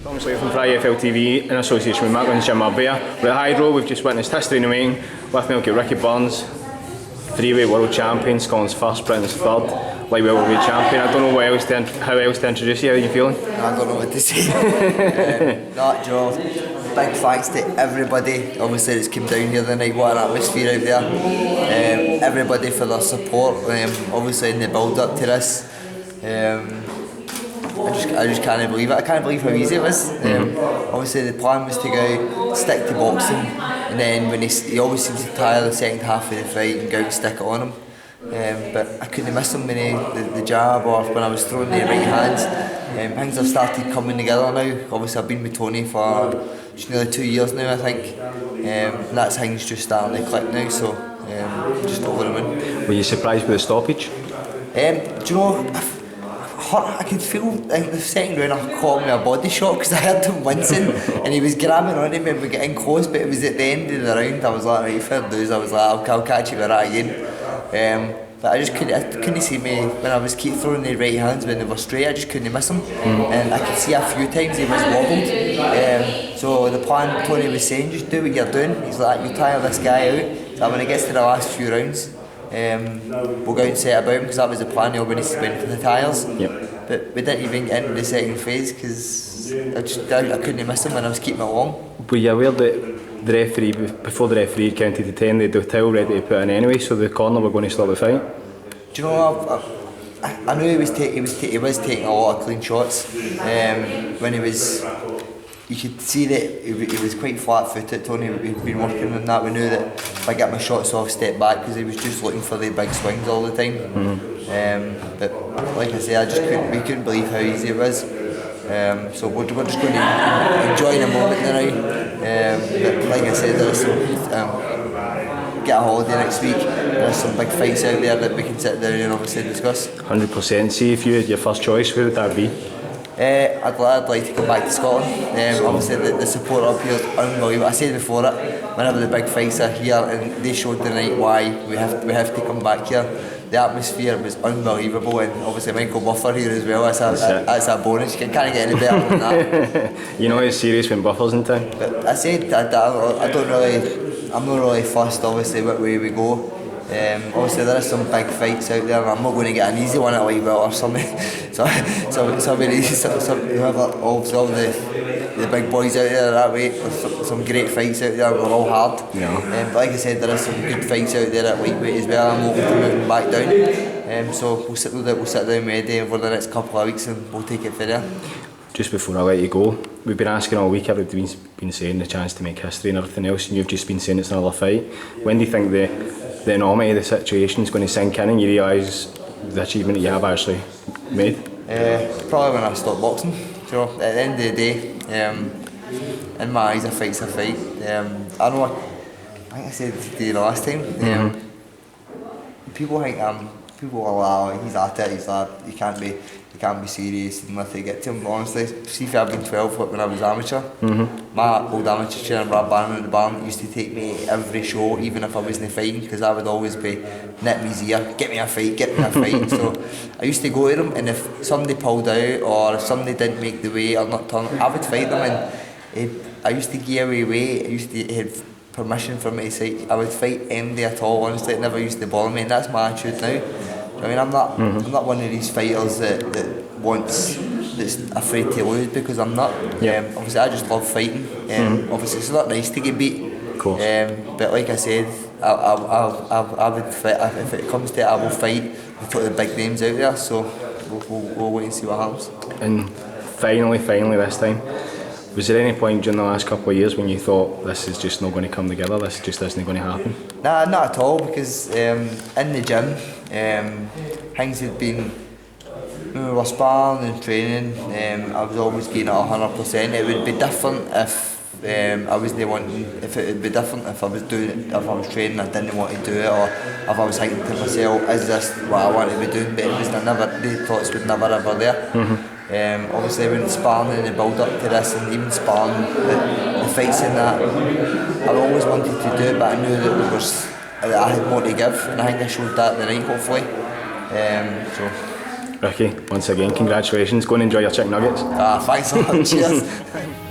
Tom Slater from AFL TV in association with Mark and Jim Abbear. We're at Hydro, we've just witnessed history in the making. With me, we've got Ricky Burns, three-weight world champion, Scotland's first, Britain's third, lightweight world champion. I don't know how else to introduce you. How are you feeling? I don't know what to say. Joe, big thanks to everybody. Obviously, it's come down here tonight. What an atmosphere out there. Everybody for their support. Obviously, in the build-up to this. I just can't believe it. I can't believe how easy it was. Obviously, the plan was to go out, stick to boxing, and then when he always seems to tire the second half of the fight and go out and stick it on him. But I couldn't miss him when the jab or when I was throwing the right hands. Things have started coming together now. Obviously, I've been with Tony for just nearly 2 years now, I think. And that's things just starting to click now. So just over the moon. Were you surprised with the stoppage? Do you know? I could feel like the second round I caught me a body shot because I heard him wincing and he was grabbing on him and we were getting close, but it was at the end of the round I was like, right, fair dues. I was like, I'll catch you with that again. But I couldn't see me when I was keep throwing the right hands when they were straight. I just couldn't miss him, and I could see a few times he was wobbled. So the plan Tony was saying, just do what you're doing. He's like, you tire this guy out. So when it gets to the last few rounds, we'll go out and set about him because that was the plan. He went for the tyres. Yep. But we didn't even get into the second phase because I couldn't miss him when I was keeping it along. Were you aware that the referee, before the referee counted to 10, they had the towel ready to put in anyway, so the corner were going to stop the fight? Do you know, I knew he was taking a lot of clean shots. When he was, you could see that he was quite flat-footed. Tony had been working on that. We knew that if I get my shots off, step back, because he was just looking for the big swings all the time. But like I say, we couldn't believe how easy it was. So we're just going to enjoy the moment now. But like I said, there's some get a holiday next week. There's some big fights out there that we can sit down and obviously discuss. 100%. See, if you had your first choice, who would that be? I'd like to come back to Scotland. Obviously the support up here is unbelievable. I said before it, whenever the big fights are here, and they showed tonight why we have to come back here. The atmosphere was unbelievable, and obviously Michael Buffer here as well. That's a bonus. You can't get any better than that. You know it's serious when Buffer's in town. But I said I don't really. I'm not really fussed, obviously, what way we go. Obviously, there are some big fights out there, and I'm not going to get an easy one at lightweight or something. Whoever, all the big boys out there that way. There's some great fights out there. They're all hard. Yeah. But like I said, there are some good fights out there at lightweight as well. I'm hoping to move them back down. So we'll sit down with Eddie over the next couple of weeks, and we'll take it from there. Just before I let you go, we've been asking all week, everybody's been saying the chance to make history and everything else, and you've just been saying it's another fight. When do you think the enormity of the situation is going to sink in and you realise the achievement that you have actually made? Probably when I stop boxing. So at the end of the day, in my eyes, a fight's a fight. I know. I think I said to you the last time. People think people are like, he's at it. He's like, you can't be serious and let it get to him. Honestly, see if I've been 12 when I was amateur. My old amateur trainer Brad Bannon at the barn used to take me every show, even if I wasn't fighting, because I would always be nip me's ear, get me a fight. So I used to go to him, and if somebody pulled out or if somebody didn't make the weight or not turn, I would fight them, and I used to give away weight. He had permission for me to say I would fight anybody at all. Honestly, it never used to bother me, and that's my attitude now. I mean, I'm not one of these fighters that's afraid to lose, because I'm not. Obviously, I just love fighting. Obviously, it's not nice to get beat. Of course. But like I said, I would fight. If it comes to it, I will fight. We put the big names out there, so we'll wait and see what happens. And finally this time, was there any point during the last couple of years when you thought this is just not going to come together, this just isn't going to happen? Nah, not at all, because in the gym, things had been, when we were sparring and training, I was always getting it 100%. It would be different if I wasn't wanting, if it would be different if I was doing it, if I was training I didn't want to do it, or if I was thinking to myself, is this what I want to be doing? But it was the thoughts were never ever there. Obviously when sparring in the build up to this, and even sparring the fights in that, I always wanted to do it, but I knew that I had more to give, and I think I showed that tonight, hopefully. Ricky, once again, congratulations. Go and enjoy your chicken nuggets. Thanks so much. Cheers.